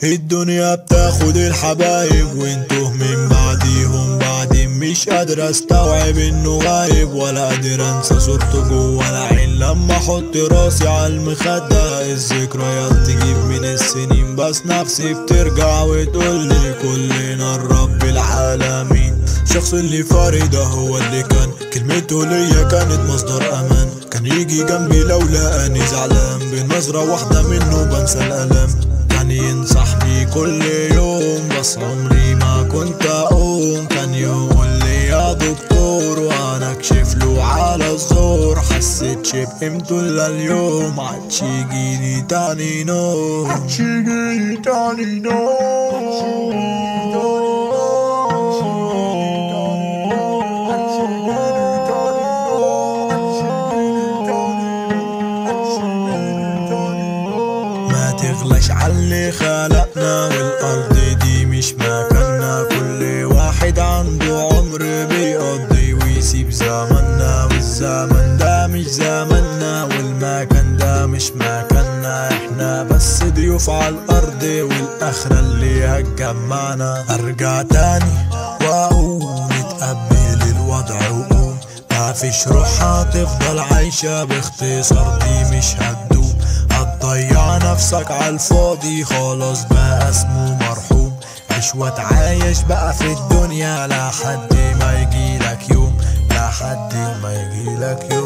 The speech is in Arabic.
الدنيا بتاخد الحبايب وانتو من بعديهم بعدين، مش قادر استوعب انه غايب ولا قادر انسى صورته جوه العين. لما احط راسي على المخدة الذكريات تجيب من السنين، بس نفسي بترجع وتقولي كلنا الرب العالمين. الشخص اللي فارق ده هو اللي كان كلمته ليا كانت مصدر امان، كان يجي جنبي لو لقاني زعلان، بنظرة واحدة منه بنسى الالم. كان ينصحني كل يوم بس عمري ما كنت اقوم، كان يقول لي يا دكتور وانا اكشف له على الزور. حسيتش بقيمته الا اليوم، عادش يجيلي تاني نوم، عادش يجيلي تاني نوم. ما تغلاش عاللي خلقنا والارض دي مش مكاننا، كل واحد عنده عمر بيقضي ويسيب زمننا، والزمن ده مش زمننا والمكان ده مش مكاننا. احنا بس ضيوف على الارض والاخرة اللي هتجمعنا. ارجع تاني واقوم نتقبل الوضع وقوم، مفيش روح هتفضل عايشة باختصار دي مش هتدوم. هتضيع نفسك عالفاضي خلاص بقى اسمه مرحوم، عيش وتعايش بقى في الدنيا لحد ما يجيلك يوم، لحد ما يجيلك يوم.